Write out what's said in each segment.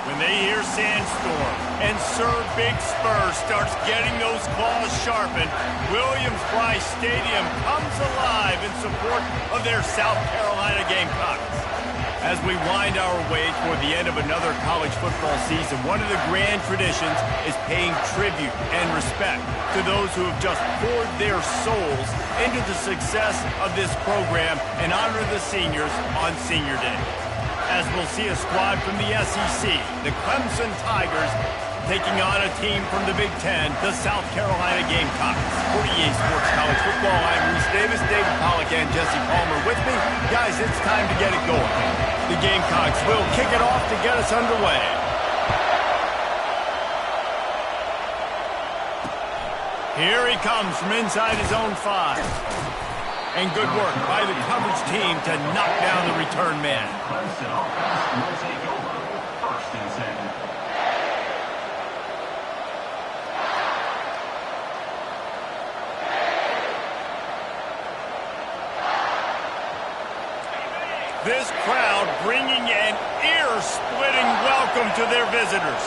When they hear Sandstorm and Sir Big Spur starts getting those claws sharpened, Williams-Brice Stadium comes alive in support of their South Carolina Gamecocks. As we wind our way toward the end of another college football season, one of the grand traditions is paying tribute and respect to those who have just poured their souls into the success of this program and honor the seniors on Senior Day. As we'll see a squad from the SEC, the Clemson Tigers, taking on a team from the Big Ten, the South Carolina Gamecocks. 48 Sports College Football, I'm Reese Davis, David Pollack, and Jesse Palmer with me. Guys, it's time to get it going. The Gamecocks will kick it off to get us underway. Here he comes from inside his own 5. And good work by the coverage team to knock down the return man. This crowd bringing an ear-splitting welcome to their visitors.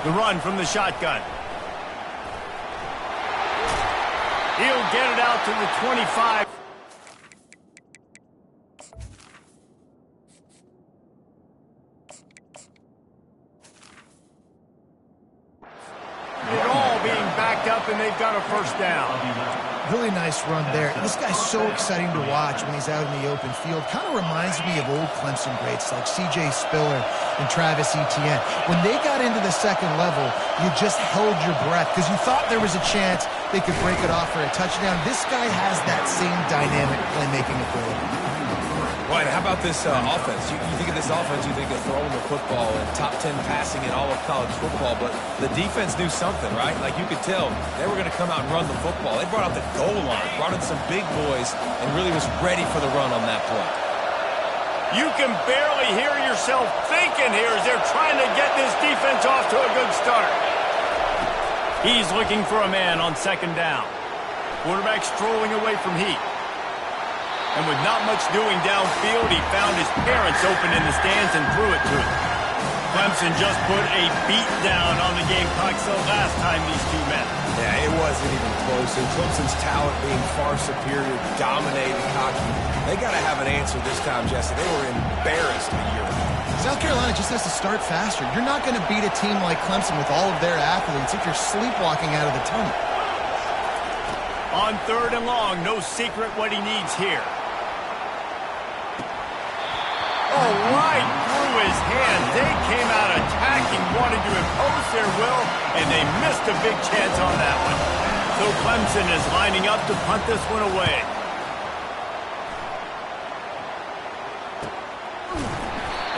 The run from the shotgun. He'll get it out to the 25. It all being backed up, and they've got a first down. Really nice run there. This guy's so exciting to watch when he's out in the open field. Kind of reminds me of old Clemson greats like C.J. Spiller and Travis Etienne. When they got into the second level, you just held your breath because you thought there was a chance they could break it off for a touchdown. This guy has that same dynamic playmaking ability. Right, how about this offense? You think of this offense, you think of throwing the football and top 10 passing in all of college football, but the defense knew something, right? Like you could tell they were going to come out and run the football. They brought out the goal line, brought in some big boys, and really was ready for the run on that play. You can barely hear yourself thinking here as they're trying to get this defense off to a good start. He's looking for a man on second down. Quarterback strolling away from heat. And with not much doing downfield, he found his parents open in the stands and threw it to him. Clemson just put a beat down on the Gamecocks the last time these two met. Yeah, it wasn't even close. And Clemson's talent being far superior, dominating, cocky. They got to have an answer this time, Jesse. They were embarrassed a year ago. South Carolina just has to start faster. You're not going to beat a team like Clemson with all of their athletes if you're sleepwalking out of the tunnel. On third and long, no secret what he needs here. Oh, right through his hands. They came out attacking, wanting to impose their will, and they missed a big chance on that one. So Clemson is lining up to punt this one away.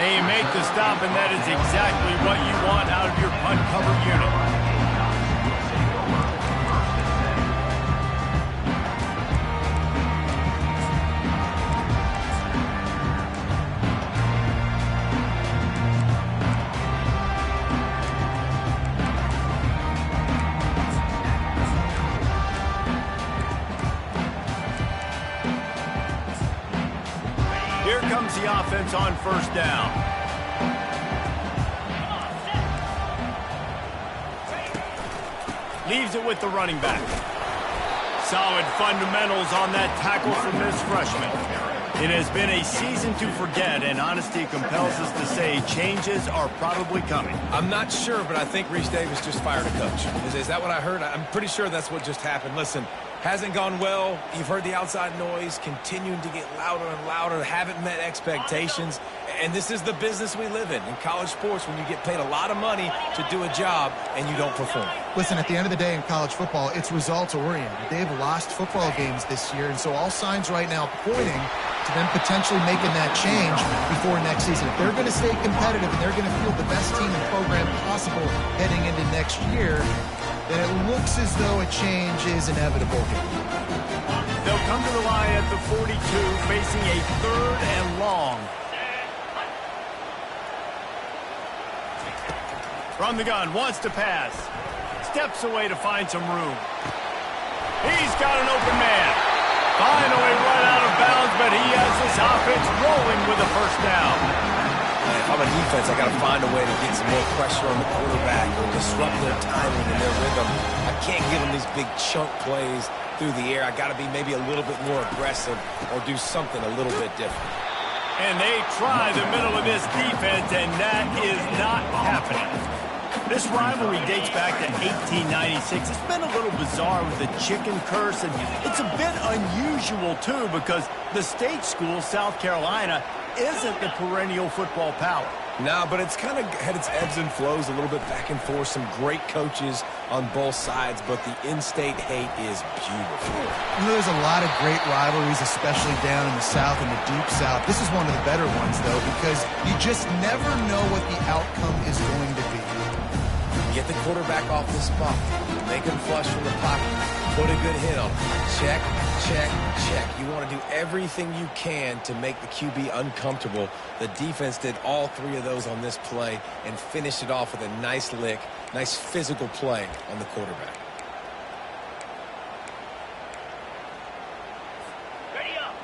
And you make the stop, and that is exactly what you want out of your punt cover unit. Here comes the offense on first down. Leaves it with the running back. Solid fundamentals on that tackle from this freshman. It has been a season to forget, and honesty compels us to say changes are probably coming. I'm not sure, but I think Reese Davis just fired a coach. Is that what I heard? I'm pretty sure that's what just happened. Listen, hasn't gone well. You've heard the outside noise continuing to get louder and louder. Haven't met expectations. And this is the business we live in college sports, when you get paid a lot of money to do a job and you don't perform. Listen, at the end of the day in college football, it's results-oriented. They've lost football games this year, and so all signs right now pointing to them potentially making that change before next season. If they're going to stay competitive and they're going to field the best team and program possible heading into next year, then it looks as though a change is inevitable. They'll come to the line at the 42, facing a third and long. From the gun, wants to pass. Steps away to find some room. He's got an open man. Finally run out of bounds, but he has the this offense rolling with a first down. If I'm a defense, I got to find a way to get some more pressure on the quarterback or disrupt their timing and their rhythm. I can't give them these big chunk plays through the air. I got to be maybe a little bit more aggressive or do something a little bit different. And they try the middle of this defense, and that is not happening. This rivalry dates back to 1896. It's been a little bizarre with the chicken curse, and it's a bit unusual, too, because the state school, South Carolina, isn't the perennial football power. No, but it's kind of had its ebbs and flows a little bit back and forth. Some great coaches on both sides, but the in-state hate is beautiful. You know, there's a lot of great rivalries, especially down in the South and the Deep South. This is one of the better ones, though, because you just never know what the outcome is going to be. Get the quarterback off the spot. Make him flush from the pocket. Put a good hit on him. Check, check, check. You want to do everything you can to make the QB uncomfortable. The defense did all three of those on this play and finished it off with a nice lick, nice physical play on the quarterback.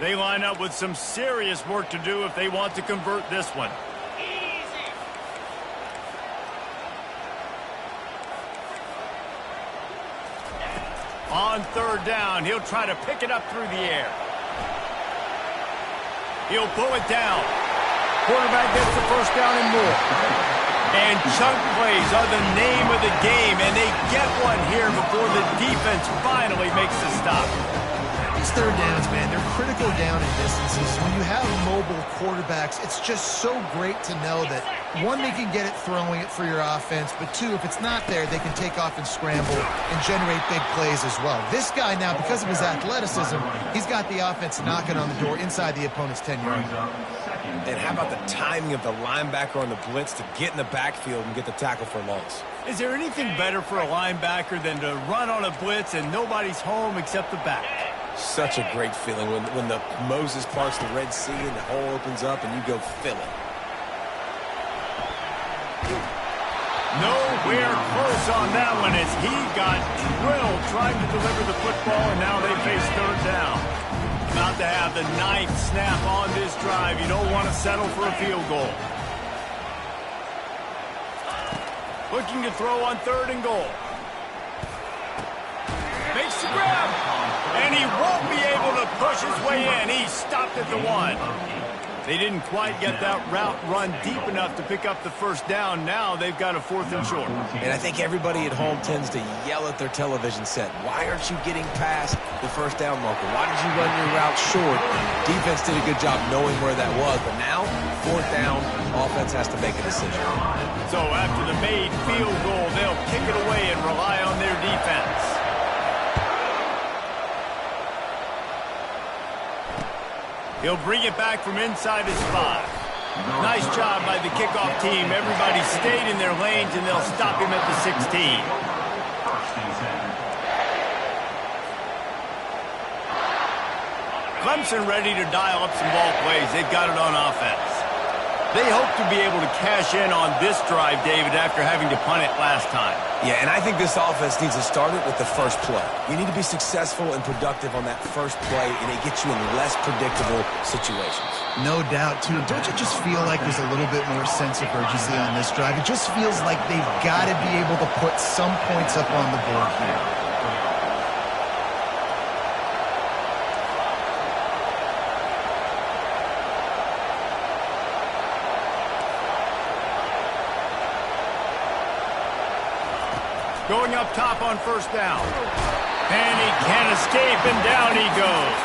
They line up with some serious work to do if they want to convert this one. On third down, he'll try to pick it up through the air. He'll pull it down. Quarterback gets the first down and more. And chunk plays are the name of the game, and they get one here before the defense finally makes the stop. These third downs, man, they're critical down in distances. When you have mobile quarterbacks, it's just so great to know that, one, they can get it throwing it for your offense, but two, if it's not there, they can take off and scramble and generate big plays as well. This guy now, because of his athleticism, he's got the offense knocking on the door inside the opponent's 10-yard line. And how about the timing of the linebacker on the blitz to get in the backfield and get the tackle for loss? Is there anything better for a linebacker than to run on a blitz and nobody's home except the back? Such a great feeling when the Moses parts the Red Sea and the hole opens up and you go fill it. Nowhere close on that one as he got drilled trying to deliver the football, and now they face third down. About to have the ninth snap on this drive. You don't want to settle for a field goal. Looking to throw on third and goal. Makes the grab. And he won't be able to push his way in. He stopped at the one. They didn't quite get that route run deep enough to pick up the first down. Now they've got a fourth and short. And I think everybody at home tends to yell at their television set. Why aren't you getting past the first down marker? Why did you run your route short? Defense did a good job knowing where that was. But now, fourth down, offense has to make a decision. So after the made field goal, they'll kick it away and rely on their defense. He'll bring it back from inside his 5. Nice job by the kickoff team. Everybody stayed in their lanes, and they'll stop him at the 16. Clemson ready to dial up some ball plays. They've got it on offense. They hope to be able to cash in on this drive, David, after having to punt it last time. Yeah, and I think this offense needs to start it with the first play. You need to be successful and productive on that first play, and it gets you in less predictable situations. No doubt, too. Don't you just feel like there's a little bit more sense of urgency on this drive? It just feels like they've got to be able to put some points up on the board here. Going up top on first down. And he can't escape, and down he goes.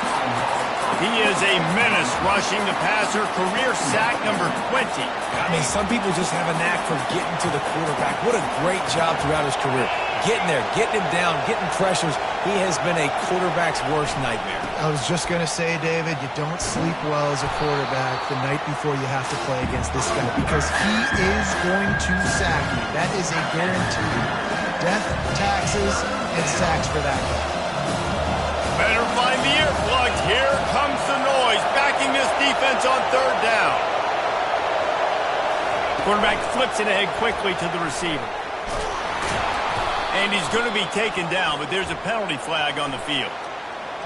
He is a menace rushing the passer. Career sack number 20. I mean, some people just have a knack for getting to the quarterback. What a great job throughout his career. Getting there, getting him down, getting pressures. He has been a quarterback's worst nightmare. I was just going to say, David, you don't sleep well as a quarterback the night before you have to play against this guy because he is going to sack you. That is a guarantee. Death, taxes, and sacks for that guy. Better find the earplugs. Here comes the noise, backing this defense on third down. Quarterback flips it ahead quickly to the receiver. And he's going to be taken down, but there's a penalty flag on the field.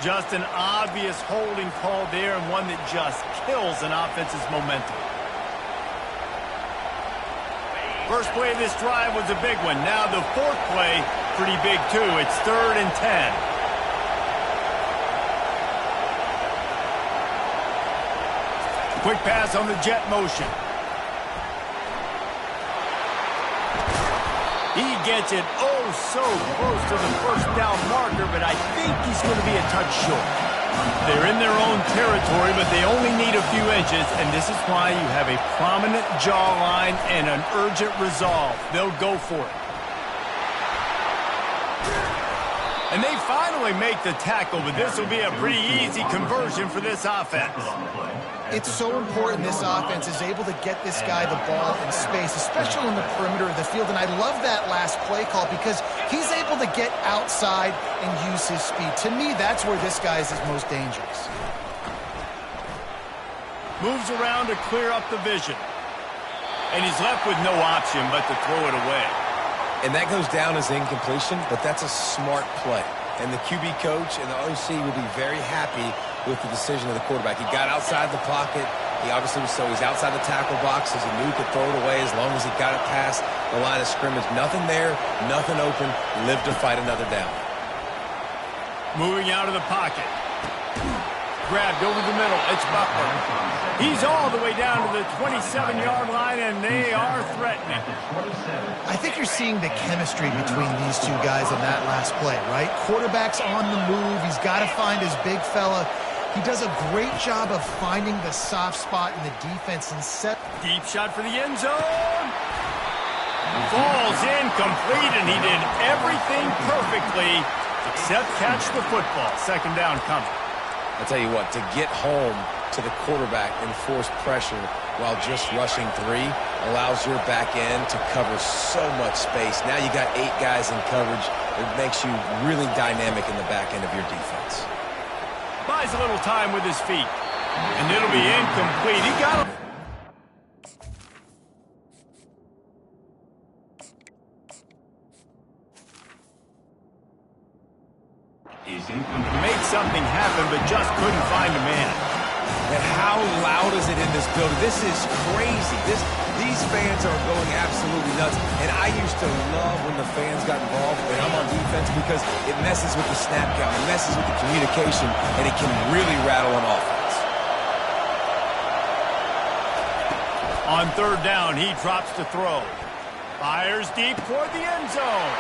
Just an obvious holding call there, and one that just kills an offense's momentum. First play of this drive was a big one. Now the fourth play, pretty big too. It's 3rd and 10. Quick pass on the jet motion. He gets it oh so close to the first down marker, but I think he's going to be a touch short. They're in their own territory, but they only need a few inches, and this is why you have a prominent jawline and an urgent resolve. They'll go for it. And they finally make the tackle, but this will be a pretty easy conversion for this offense. It's so important this offense is able to get this guy the ball in space, especially on the perimeter of the field. And I love that last play call because he's able to get outside and use his speed. To me, that's where this guy is his most dangerous. Moves around to clear up the vision. And he's left with no option but to throw it away. And that goes down as incompletion, but that's a smart play. And the QB coach and the OC will be very happy with the decision of the quarterback. He got outside the pocket. He obviously was he's outside the tackle box, as he knew he could throw it away as long as he got it past the line of scrimmage. Nothing there, nothing open. Lived to fight another down. Moving out of the pocket. Grabbed over the middle. It's Butler. He's all the way down to the 27-yard line, and they are threatening. I think you're seeing the chemistry between these two guys in that last play, right? Quarterback's on the move. He's got to find his big fella. He does a great job of finding the soft spot in the defense and set. Deep shot for the end zone. Falls incomplete, and he did everything perfectly except catch the football. 2nd down coming. I'll tell you what, to get home to the quarterback and force pressure while just rushing 3 allows your back end to cover so much space. Now you got 8 guys in coverage. It makes you really dynamic in the back end of your defense. Buys a little time with his feet. And it'll be incomplete. He got him. Made something happen, but just couldn't find a man. And how loud is it in this building? This is crazy. These fans are going absolutely nuts. And I used to love when the fans got involved when I'm on defense because it messes with the snap count, it messes with the communication, and it can really rattle an offense. On 3rd down, he drops to throw. Fires deep toward the end zone.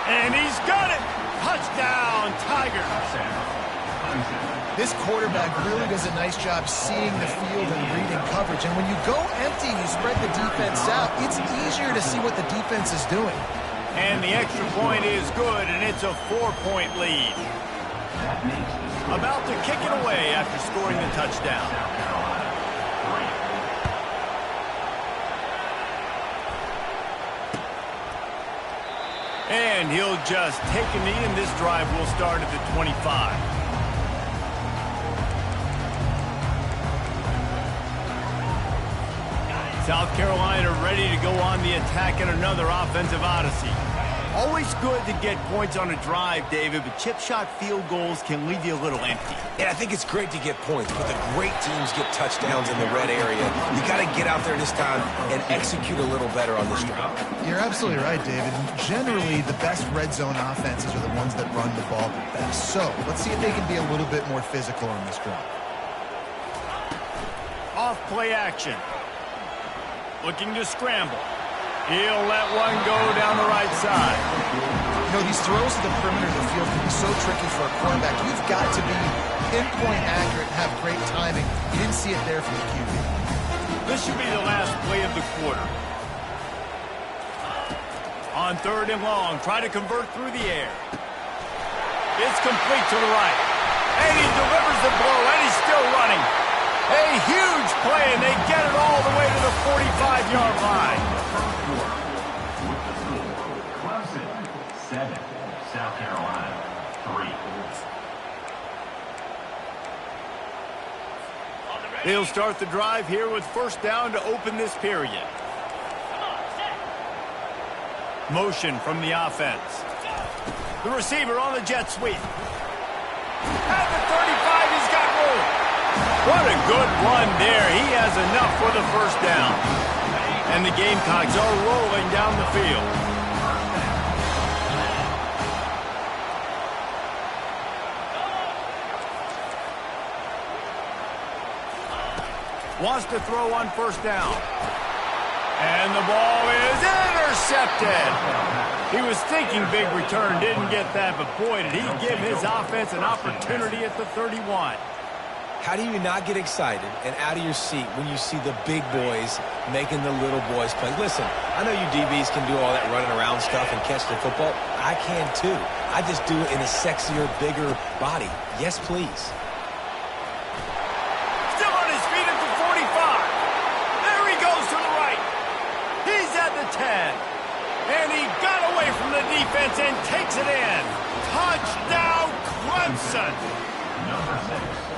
And he's got it. Touchdown, Tigers. This quarterback really does a nice job seeing the field and reading coverage. And when you go empty and you spread the defense out, it's easier to see what the defense is doing. And the extra point is good, and it's a 4-point lead. About to kick it away after scoring the touchdown. And he'll just take a knee, and this drive will start at the 25. South Carolina ready to go on the attack in another offensive odyssey. Always good to get points on a drive, David, but chip shot field goals can leave you a little empty. Yeah, I think it's great to get points, but the great teams get touchdowns in the red area. You got to get out there this time and execute a little better on this drive. You're absolutely right, David. Generally, the best red zone offenses are the ones that run the ball the best. So let's see if they can be a little bit more physical on this drive. Off play action. Looking to scramble. He'll let one go down the right side. You know, these throws to the perimeter of the field can be so tricky for a quarterback. You've got to be pinpoint accurate and have great timing. You didn't see it there from the QB. This should be the last play of the quarter. On 3rd and long, try to convert through the air. It's complete to the right. And he delivers the blow, and he's still running. A huge play, and they get it all the way to the 45-yard line. Clemson 7, South Carolina 3. They'll start the drive here with 1st down to open this period. Motion from the offense. The receiver on the jet sweep. And Good run there. He has enough for the first down. And the Gamecocks are rolling down the field. Wants to throw on first down. And the ball is intercepted. He was thinking big return, didn't get that, but boy, did he give his offense an opportunity at the 31. How do you not get excited and out of your seat when you see the big boys making the little boys play? Listen, I know you DBs can do all that running around stuff and catch the football. I can too. I just do it in a sexier, bigger body. Yes, please. Still on his feet at the 45. There he goes to the right. He's at the 10. And he got away from the defense and takes it in. Touchdown, Clemson.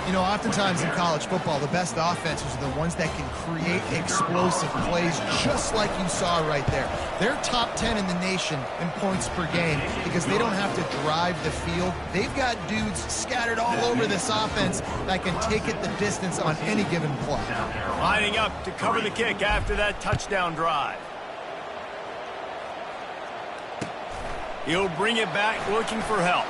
You know, oftentimes in college football, the best offenses are the ones that can create explosive plays, just like you saw right there. They're top 10 in the nation in points per game because they don't have to drive the field. They've got dudes scattered all over this offense that can take it the distance on any given play. Lining up to cover the kick after that touchdown drive. He'll bring it back looking for help.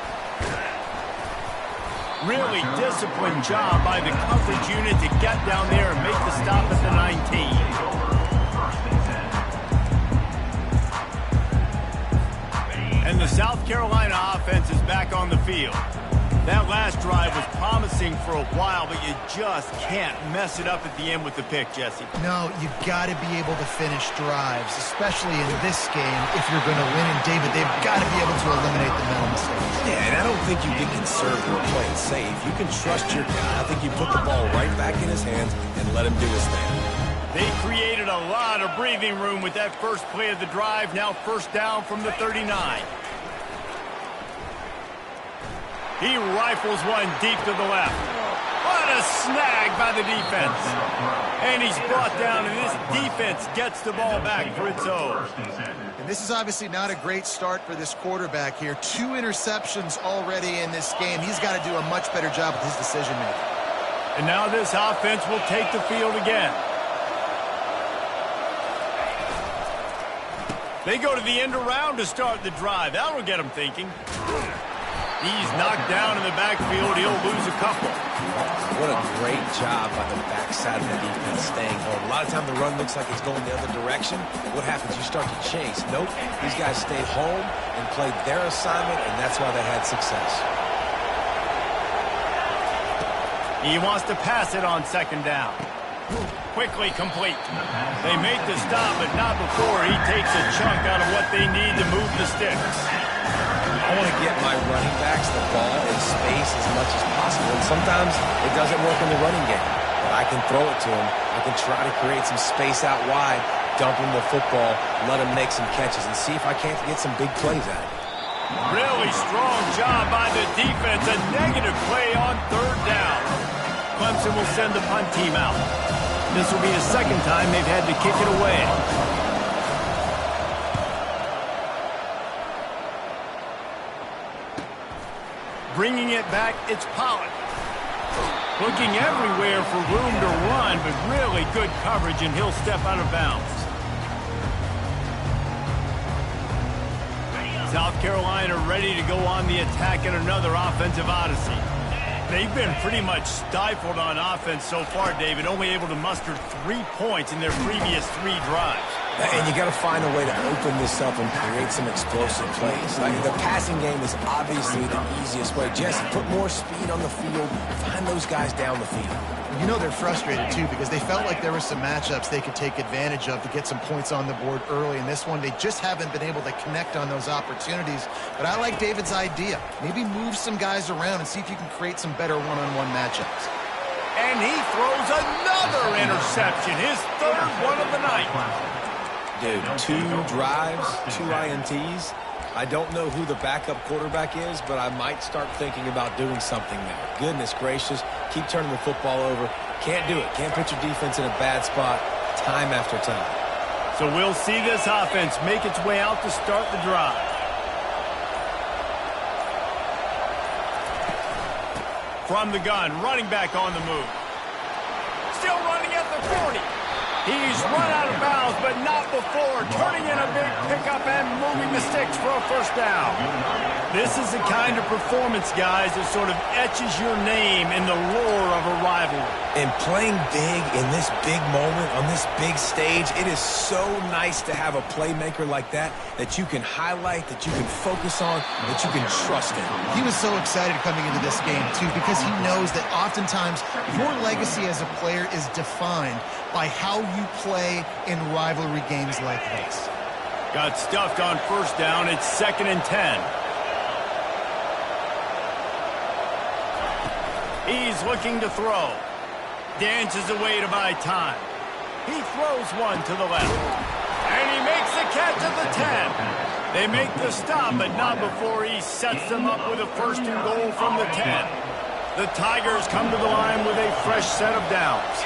Really disciplined job by the coverage unit to get down there and make the stop at the 19. And the South Carolina offense is back on the field. That last drive was promising for a while, but you just can't mess it up at the end with the pick, Jesse. No, you've got to be able to finish drives, especially in this game if you're going to win. And, David, they've got to be able to eliminate the mental mistakes. Yeah, and I don't think you get conservative or play it safe. You can trust your guy. I think you put the ball right back in his hands and let him do his thing. They created a lot of breathing room with that first play of the drive. Now first down from the 39. He rifles one deep to the left. What a snag by the defense. And he's brought down, and this defense gets the ball back for its own. And this is obviously not a great start for this quarterback here. 2 interceptions already in this game. He's got to do a much better job with his decision-making. And now this offense will take the field again. They go to the end around to start the drive. That'll get him thinking. He's knocked down in the backfield. He'll lose a couple. What a great job by the backside of the defense staying home. A lot of times the run looks like it's going the other direction. What happens? You start to chase. Nope. These guys stayed home and played their assignment, and that's why they had success. He wants to pass it on second down. Quickly complete. They make the stop, but not before he takes a chunk out of what they need to move the sticks. I want to get my running backs the ball in space as much as possible. And sometimes it doesn't work in the running game. But I can throw it to them. I can try to create some space out wide, dump him the football, let him make some catches, and see if I can't get some big plays out of it. Really strong job by the defense. A negative play on third down. Clemson will send the punt team out. This will be the second time they've had to kick it away. Bringing it back, it's Pollard. Looking everywhere for room to run, but really good coverage, and he'll step out of bounds. South Carolina ready to go on the attack in another offensive odyssey. They've been pretty much stifled on offense so far, David, only able to muster 3 points in their previous 3 drives. And you got to find a way to open this up and create some explosive plays. Like the passing game is obviously the easiest way. Jesse, put more speed on the field. Find those guys down the field. You know they're frustrated, too, because they felt like there were some matchups they could take advantage of to get some points on the board early. In this one, they just haven't been able to connect on those opportunities. But I like David's idea. Maybe move some guys around and see if you can create some better one-on-one matchups. And he throws another interception, his third one of the night. Dude, 2 drives, 2 INTs. I don't know who the backup quarterback is, but I might start thinking about doing something there. Goodness gracious, keep turning the football over. Can't do it. Can't put your defense in a bad spot time after time. So we'll see this offense make its way out to start the drive. From the gun, running back on the move. Still running at the 40. He's run out of bounds, but not before turning in a big pickup and moving the sticks for a first down. This is the kind of performance, guys, that sort of etches your name in the lore of a rivalry. And playing big in this big moment, on this big stage, it is so nice to have a playmaker like that you can highlight, that you can focus on, that you can trust in. He was so excited coming into this game, too, because he knows that oftentimes your legacy as a player is defined by how you play in rivalry games like this. Got stuffed on first down. It's 2nd and 10. He's looking to throw. Dances away to buy time. He throws one to the left. And he makes the catch at the 10. They make the stop, but not before he sets them up with a 1st and goal from the 10. The Tigers come to the line with a fresh set of downs.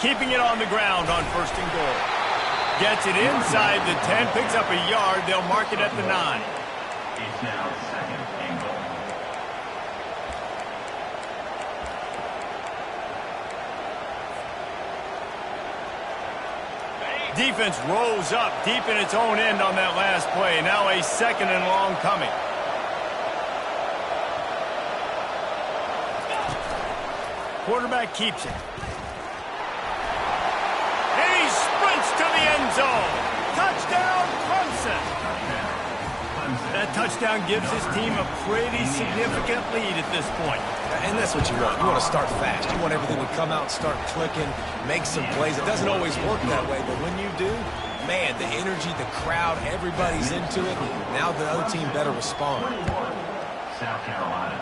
Keeping it on the ground on 1st and goal. Gets it inside the 10, picks up a yard. They'll mark it at the 9. It's now 2nd and goal. Defense rose up deep in its own end on that last play. Now a 2nd and long coming. Quarterback keeps it. And he sprints to the end zone. Touchdown, Clemson. That touchdown gives his team a pretty significant lead at this point. And that's what you want. You want to start fast. You want everything to come out and start clicking, make some plays. It doesn't always work that way, but when you do, man, the energy, the crowd, everybody's into it. Now the other team better respond. South Carolina,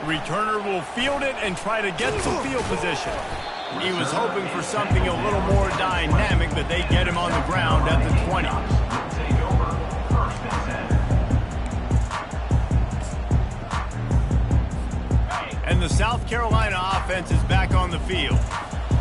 3. Returner will field it and try to get some field position. He was hoping for something a little more dynamic, but they get him on the ground at the 20. Take over 1st and 10. And the South Carolina offense is back on the field.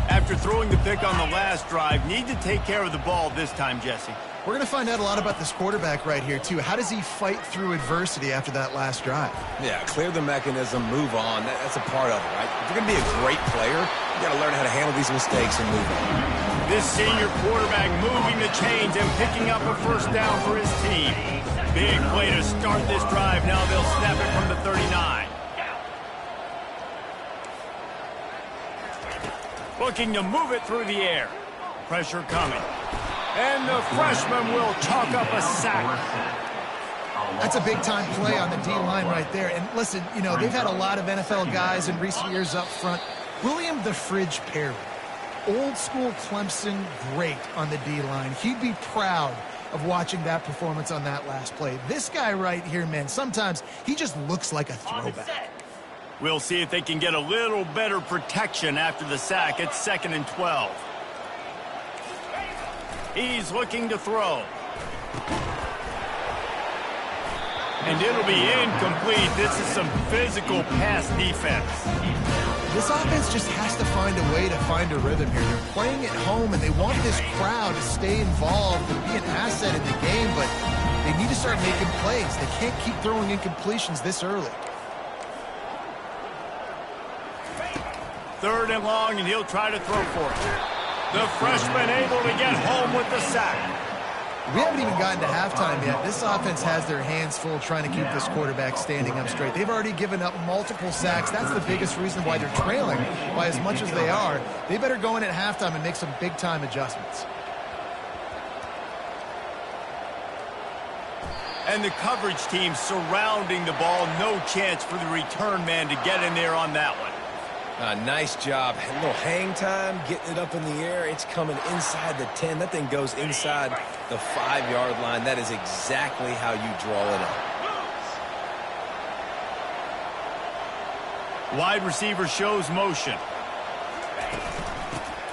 After throwing the pick on the last drive, need to take care of the ball this time, Jesse. We're going to find out a lot about this quarterback right here, too. How does he fight through adversity after that last drive? Yeah, clear the mechanism, move on. That's a part of it, right? If you're going to be a great player, you got to learn how to handle these mistakes and move on. This senior quarterback moving the chains and picking up a first down for his team. Big play to start this drive. Now they'll snap it from the 39. Looking to move it through the air. Pressure coming. And the freshman will chalk up a sack. That's a big-time play on the D-line right there. And listen, you know, they've had a lot of NFL guys in recent years up front. William the Fridge Perry, old-school Clemson great on the D-line. He'd be proud of watching that performance on that last play. This guy right here, man, sometimes he just looks like a throwback. We'll see if they can get a little better protection after the sack. It's 2nd and 12. He's looking to throw. And it'll be incomplete. This is some physical pass defense. This offense just has to find a way to find a rhythm here. They're playing at home, and they want this crowd to stay involved and be an asset in the game, but they need to start making plays. They can't keep throwing incompletions this early. 3rd and long, and he'll try to throw for it. The freshman able to get home with the sack. We haven't even gotten to halftime yet. This offense has their hands full trying to keep this quarterback standing up straight. They've already given up multiple sacks. That's the biggest reason why they're trailing by as much as they are. They better go in at halftime and make some big-time adjustments. And the coverage team surrounding the ball. No chance for the return man to get in there on that one. Nice job. A little hang time, getting it up in the air. It's coming inside the 10. That thing goes inside the 5-yard line. That is exactly how you draw it up. Wide receiver shows motion.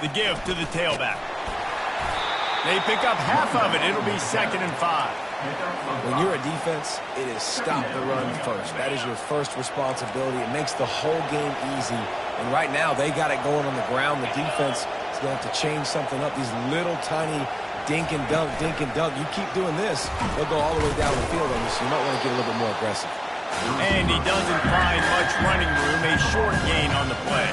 The give to the tailback. They pick up half of it. It'll be 2nd and 5. When you're a defense, it is stop the run first. That is your first responsibility. It makes the whole game easy. And right now, they got it going on the ground. The defense is going to have to change something up. These little tiny dink and dunk, dink and dunk. You keep doing this, they'll go all the way down the field on you, so you might want to get a little bit more aggressive. And he doesn't find much running room, a short gain on the play.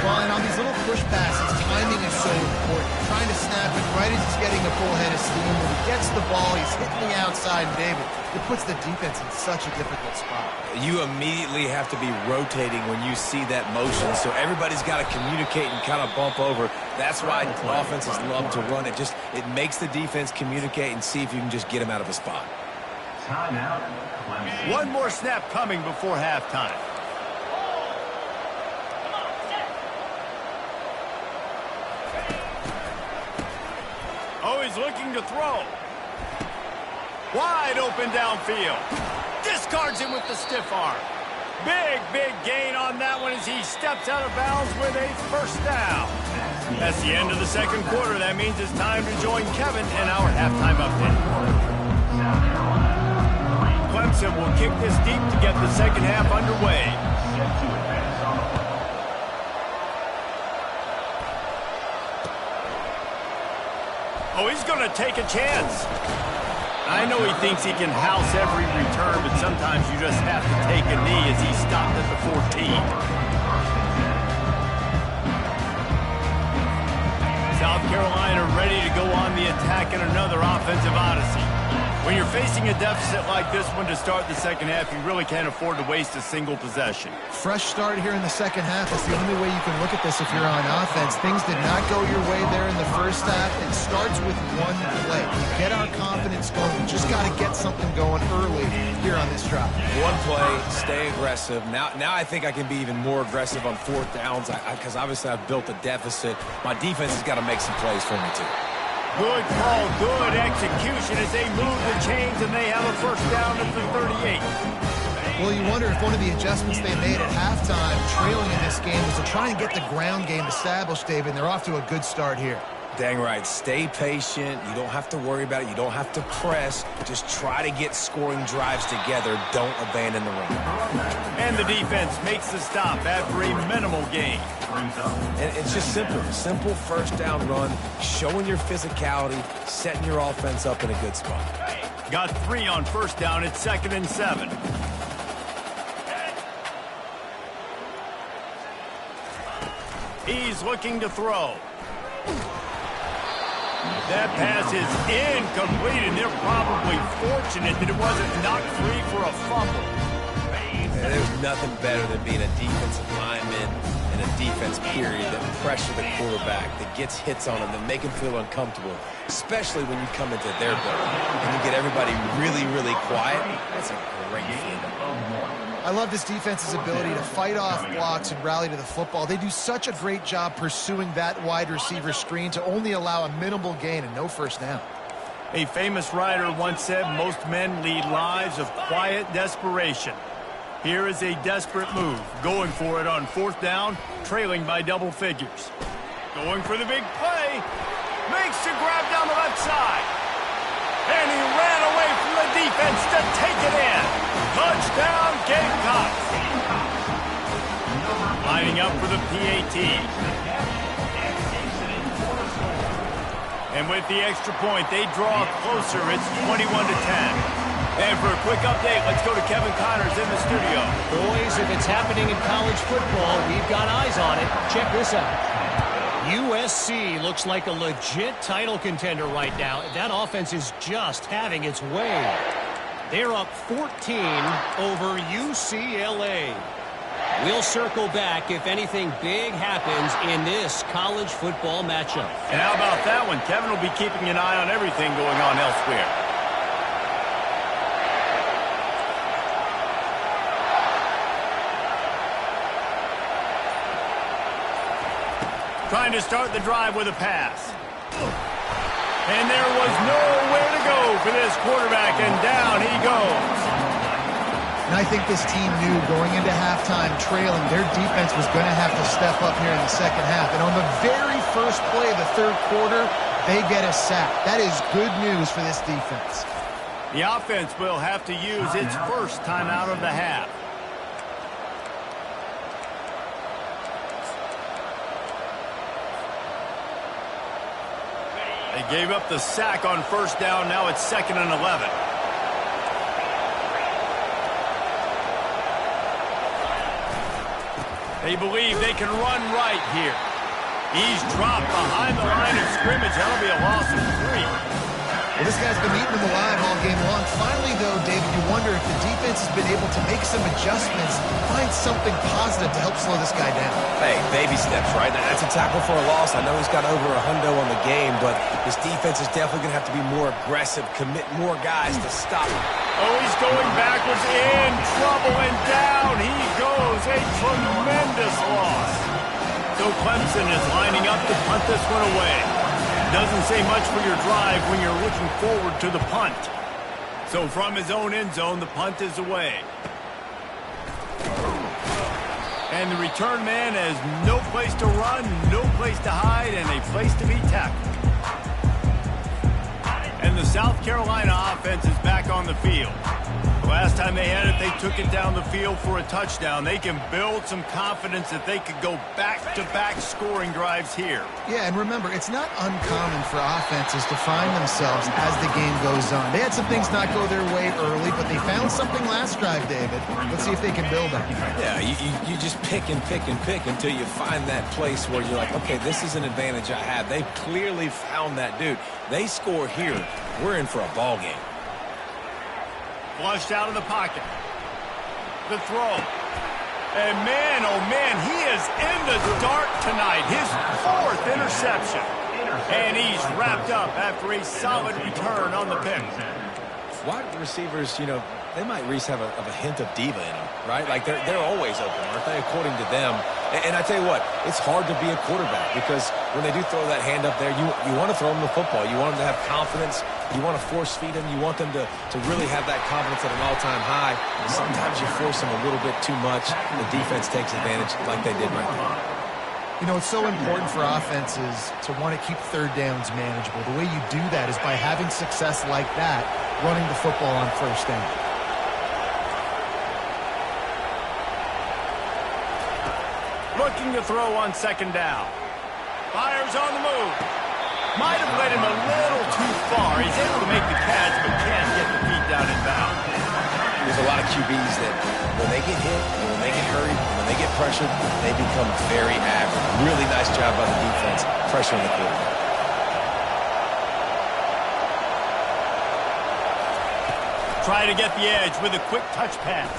Well, and on these little push passes, timing is so important. Trying to snap it right as he's getting a full head of steam. When he gets the ball, he's hitting the outside, and David, it puts the defense in such a difficult spot. You immediately have to be rotating when you see that motion, so everybody's got to communicate and kind of bump over. That's why offenses love to run it. It makes the defense communicate and see if you can just get him out of a spot. Timeout. Clemson. One more snap coming before halftime. Oh, he's looking to throw. Wide open downfield. Discards him with the stiff arm. Big gain on that one as he steps out of bounds with a first down. That's the end of the second quarter. That means it's time to join Kevin in our halftime update. South Carolina. Clemson will kick this deep to get the second half underway. Set to advance on the play. Oh, he's going to take a chance. I know he thinks he can house every return, but sometimes you just have to take a knee as he stopped at the 14. South Carolina ready to go on the attack in another offensive odyssey. When you're facing a deficit like this one to start the second half, you really can't afford to waste a single possession. Fresh start here in the second half is the only way you can look at this if you're on offense. Things did not go your way there in the first half. It starts with one play. You get our confidence going. We just got to get something going early here on this drive. One play, stay aggressive. Now I think I can be even more aggressive on fourth downs because obviously I've built a deficit. My defense has got to make some plays for me too. Good call, good execution as they move the chains and they have a first down at the 38. Well, you wonder if one of the adjustments they made at halftime, trailing in this game, was to try and get the ground game established, David, and they're off to a good start here. Dang right. Stay patient. You don't have to worry about it. You don't have to press. Just try to get scoring drives together. Don't abandon the run. And the defense makes the stop after a minimal gain. And it's just simple. Simple first down run, showing your physicality, setting your offense up in a good spot. Got 3 on first down. It's 2nd and 7. He's looking to throw. That pass is incomplete, and they're probably fortunate that it wasn't knocked free for a fumble. And there's nothing better than being a defensive lineman and a defense period that pressure the quarterback, that gets hits on him, that make him feel uncomfortable, especially when you come into their building and you get everybody really, really quiet. That's a great feeling. I love this defense's ability to fight off blocks and rally to the football. They do such a great job pursuing that wide receiver screen to only allow a minimal gain and no first down. A famous writer once said, most men lead lives of quiet desperation. Here is a desperate move, going for it on fourth down, trailing by double figures. Going for the big play, makes the grab down the left side. And he ran away from the defense to take it in. Touchdown, Gamecocks. Lining up for the PAT. And with the extra point, they draw closer. It's 21-10. And for a quick update, let's go to Kevin Connors in the studio. Boys, if it's happening in college football, we've got eyes on it. Check this out. USC looks like a legit title contender right now. That offense is just having its way. They're up 14 over UCLA. We'll circle back if anything big happens in this college football matchup. And how about that one? Kevin will be keeping an eye on everything going on elsewhere. Trying to start the drive with a pass. And there was nowhere to go for this quarterback, and down he goes. And I think this team knew going into halftime trailing, their defense was going to have to step up here in the second half. And on the very first play of the third quarter, they get a sack. That is good news for this defense. The offense will have to use its first timeout of the half. They gave up the sack on first down. Now it's 2nd and 11. They believe they can run right here. He's dropped behind the line of scrimmage. That'll be a loss of 3. Well, this guy's been eating them alive all game long. Finally, though, David, you wonder if the defense has been able to make some adjustments, find something positive to help slow this guy down. Hey, baby steps, right? That's a tackle for a loss. I know he's got over a hundo on the game, but this defense is definitely going to have to be more aggressive, commit more guys to stop him. Oh, he's going backwards, in trouble, and down he goes. A tremendous loss. So Clemson is lining up to punt this one away. Doesn't say much for your drive when you're looking forward to the punt. So from his own end zone, the punt is away. And the return man has no place to run, no place to hide, and a place to be tackled. And the South Carolina offense is back on the field. The last time they had it, they took it down the field for a touchdown. They can build some confidence that they could go back-to-back scoring drives here. Yeah, and remember, it's not uncommon for offenses to find themselves as the game goes on. They had some things not go their way early, but they found something last drive, David. Let's see if they can build on it. Yeah, you just pick and pick and pick until you find that place where you're like, okay, this is an advantage I have. They've clearly found that, dude. They score here, we're in for a ball game. Flushed out of the pocket. The throw. And man, oh man, he is in the dark tonight. His 4th interception. And he's wrapped up after a solid return on the pick. Wide receivers, you know, they might at least have a hint of diva in them, right? Like they're always open, aren't they, according to them? And I tell you what, it's hard to be a quarterback because when they do throw that hand up there, you want to throw them the football. You want them to have confidence. You want to force feed them. You want them to really have that confidence at an all-time high. And sometimes you force them a little bit too much. The defense takes advantage like they did right there. You know, it's so important for offenses to want to keep third downs manageable. The way you do that is by having success like that, running the football on first down. Looking to throw on 2nd down. Fires on the move. Might have led him a little too far. He's able to make the catch, but can't get the feet down in bounds. There's a lot of QBs that when they get hit, and when they get hurried, when they get pressured, they become very average. Really nice job by the defense, pressuring the quarterback. Try to get the edge with a quick touch pass.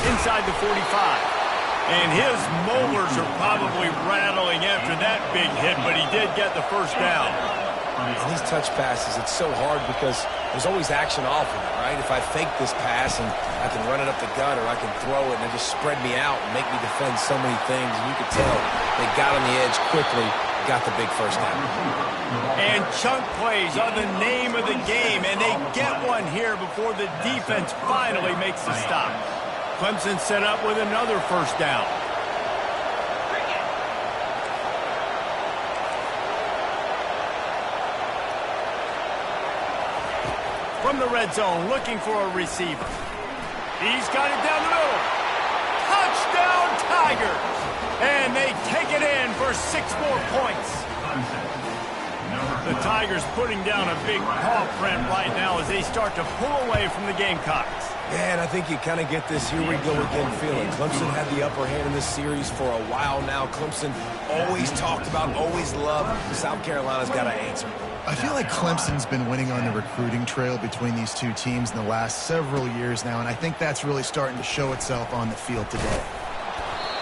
Inside the 45. And his molars are probably rattling after that big hit, but he did get the first down. And these touch passes, it's so hard because there's always action off of it, right? If I fake this pass and I can run it up the gut or I can throw it and it just spread me out and make me defend so many things. And you could tell they got on the edge quickly, got the big first down. And chunk plays are the name of the game, and they get one here before the defense finally makes the stop. Clemson set up with another first down. From the red zone, looking for a receiver. He's got it down the middle. Touchdown, Tigers! And they take it in for 6 more points. The Tigers putting down a big paw print right now as they start to pull away from the Gamecocks. Yeah, and I think you kind of get this here we go again feeling. Clemson had the upper hand in this series for a while now. Clemson always talked about, always loved. South Carolina's got to answer. I feel like Clemson's been winning on the recruiting trail between these two teams in the last several years now, and I think that's really starting to show itself on the field today.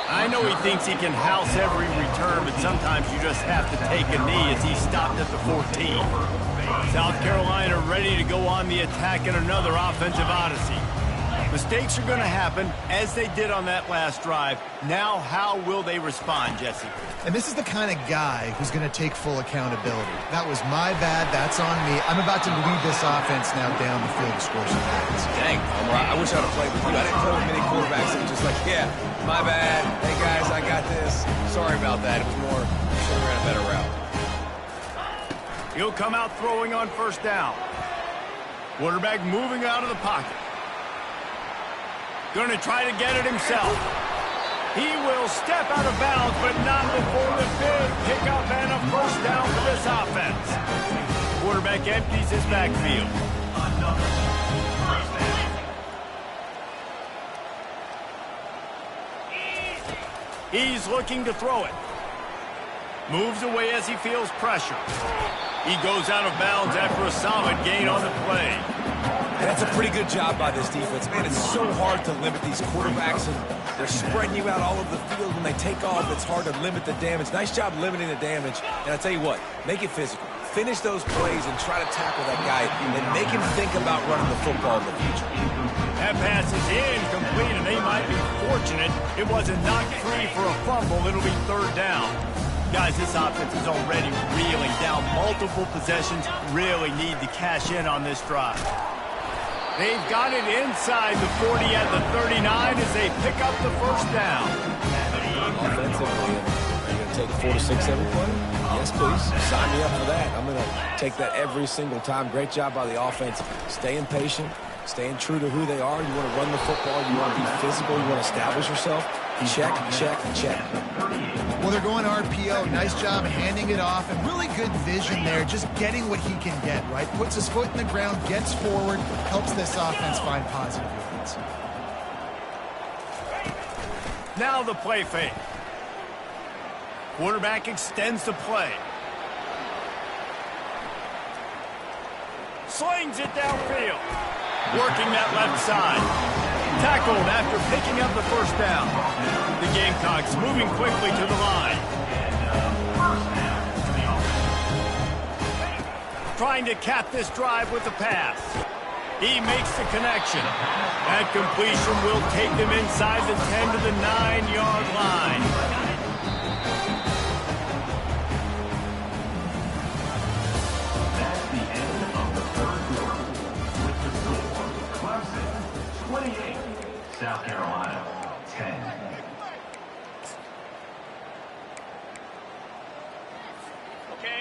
I know he thinks he can house every return, but sometimes you just have to take a knee as he stopped at the 14. South Carolina ready to go on the attack in another offensive odyssey. Mistakes are going to happen, as they did on that last drive. Now, how will they respond, Jesse? And this is the kind of guy who's going to take full accountability. That was my bad. That's on me. I'm about to lead this offense now down the field to score some points. Dang, I wish I would have played with you. I didn't play with many quarterbacks that were just like, yeah, my bad. Hey, guys, I got this. Sorry about that. It was more, should have ran a better route. He'll come out throwing on first down. Quarterback moving out of the pocket. Going to try to get it himself. He will step out of bounds, but not before the big pickup and a first down for this offense. Quarterback empties his backfield. He's looking to throw it. Moves away as he feels pressure. He goes out of bounds after a solid gain on the play. And that's a pretty good job by this defense. Man, it's so hard to limit these quarterbacks, and they're spreading you out all over the field. When they take off, it's hard to limit the damage. Nice job limiting the damage. And I tell you what, make it physical. Finish those plays and try to tackle that guy and make him think about running the football in the future. That pass is incomplete, and they might be fortunate it wasn't knocked free for a fumble. It'll be third down. Guys, this offense is already reeling down multiple possessions. Really need to cash in on this drive. They've got it inside the 40 at the 39 as they pick up the first down. Offensively, are you going to take 4 to 6 every play? Yes, please. Sign me up for that. I'm going to take that every single time. Great job by the offense. Staying patient, staying true to who they are. You want to run the football. You want to be physical. You want to establish yourself. Check, check, check. Well, they're going RPO. Nice job handing it off, and really good vision there, just getting what he can get, right? Puts his foot in the ground, gets forward, helps this offense find positive yards. Now the play fake. Quarterback extends the play. Slings it downfield. Working that left side. Tackled after picking up the first down. The Gamecocks moving quickly to the line. Trying to cap this drive with the pass. He makes the connection. That completion will take them inside the 10 to the 9-yard line. That's the end of the third quarter. With the score, Clemson 28, South Carolina 10.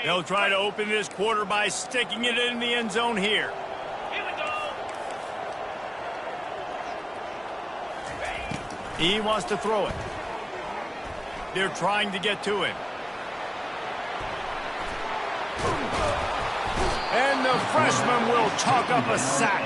They'll try to open this quarter by sticking it in the end zone here. Here we go. He wants to throw it. They're trying to get to him. And the freshman will chalk up a sack.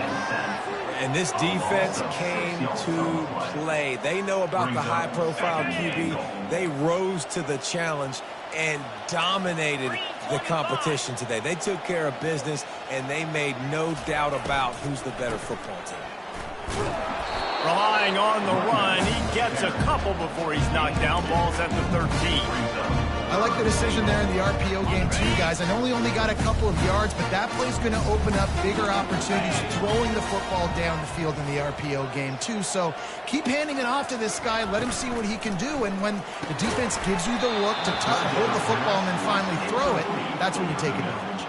And this defense came to play. They know about the high-profile QB. They rose to the challenge and dominated the competition today. They took care of business, and they made no doubt about who's the better football team. Relying on the run, he gets a couple before he's knocked down. Ball's at the 13. I like the decision there in the RPO game too, guys. I know he only got a couple of yards, but that play's going to open up bigger opportunities throwing the football down the field in the RPO game too. So keep handing it off to this guy. Let him see what he can do. And when the defense gives you the look to hold the football and then finally throw it, that's when you take advantage.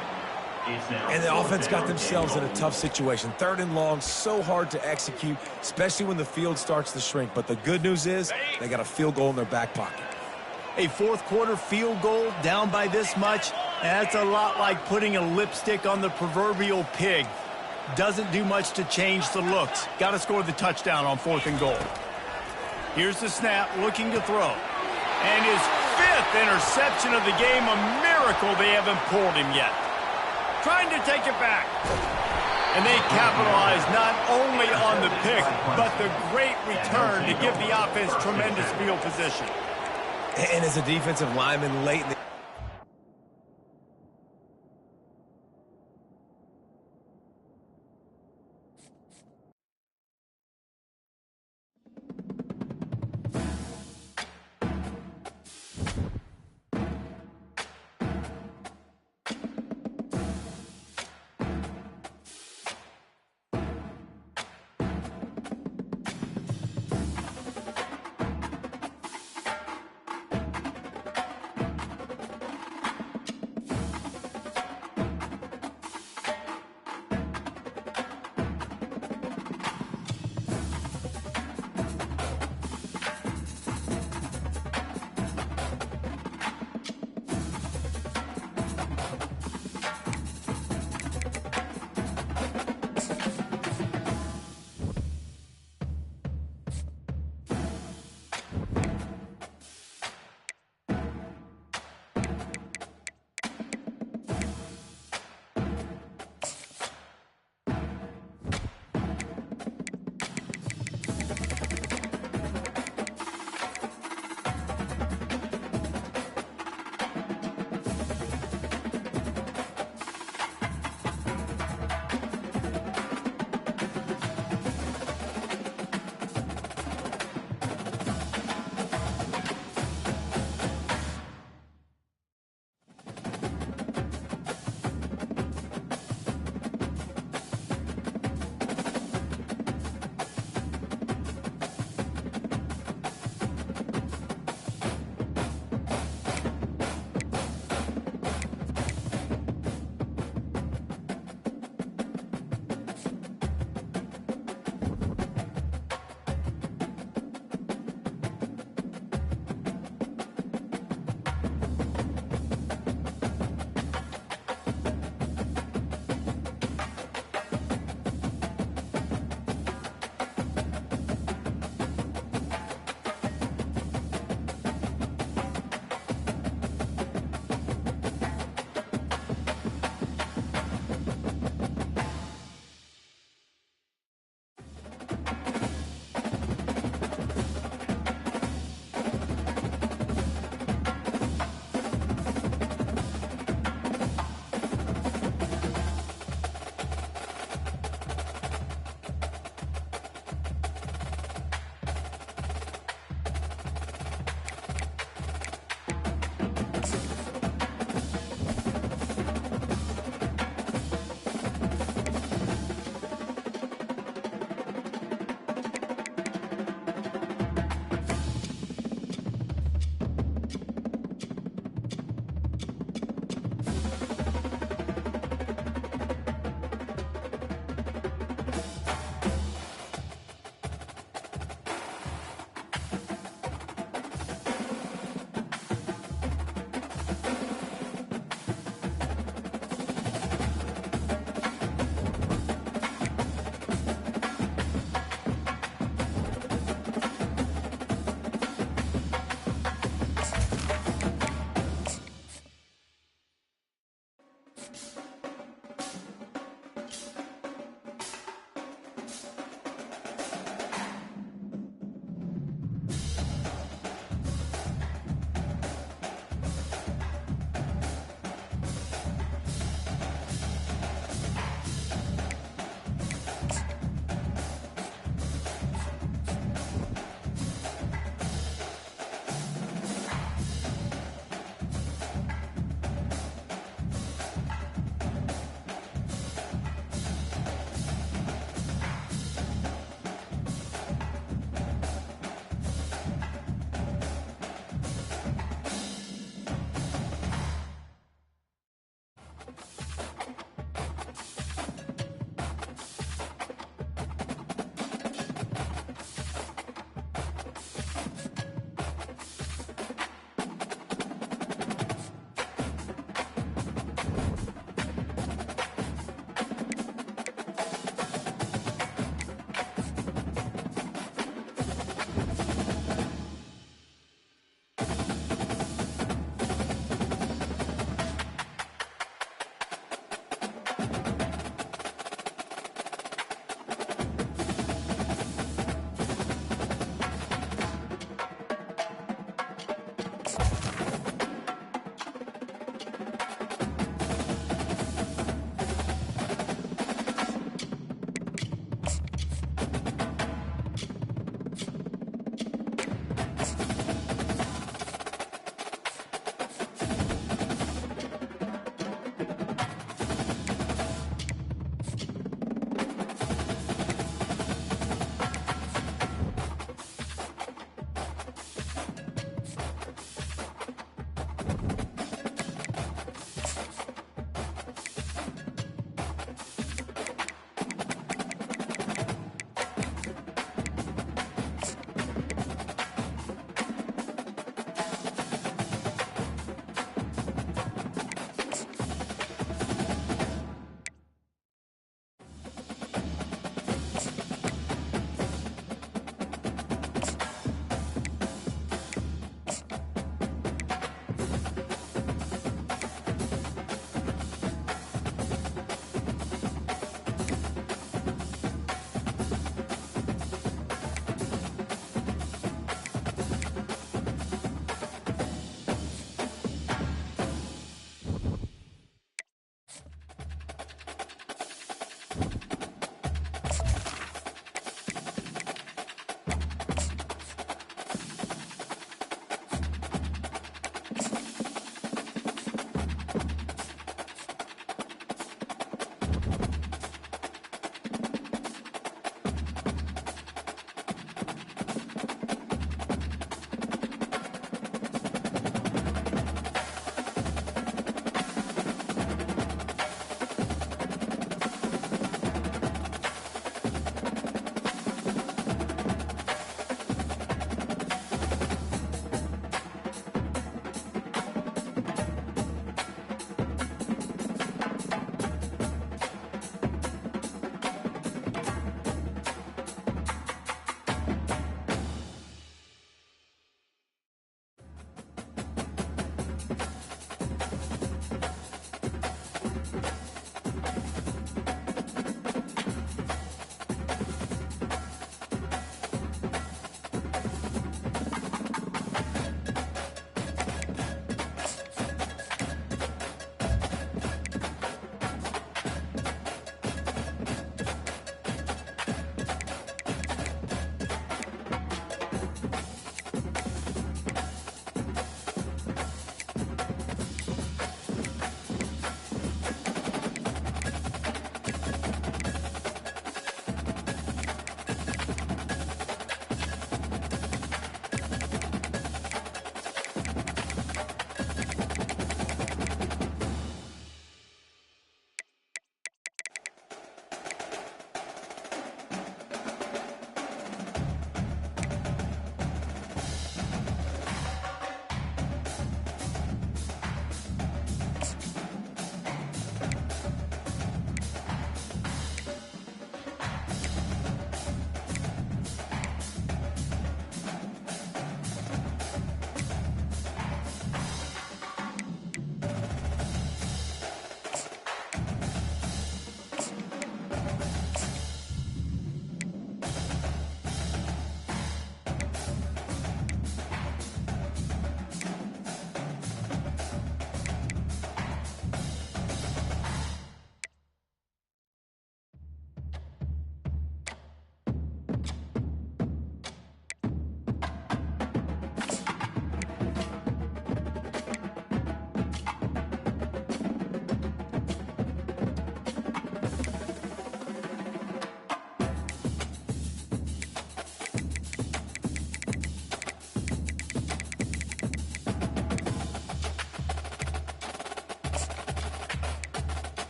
And the offense got themselves in a tough situation. 3rd and long, so hard to execute, especially when the field starts to shrink. But the good news is they got a field goal in their back pocket. A fourth quarter field goal down by this much, that's a lot like putting a lipstick on the proverbial pig. Doesn't do much to change the looks. Got to score the touchdown on 4th and goal. Here's the snap, looking to throw. And his 5th interception of the game, a miracle they haven't pulled him yet. Trying to take it back. And they capitalize not only on the pick, but the great return to give the offense tremendous field position. And as a defensive lineman late in the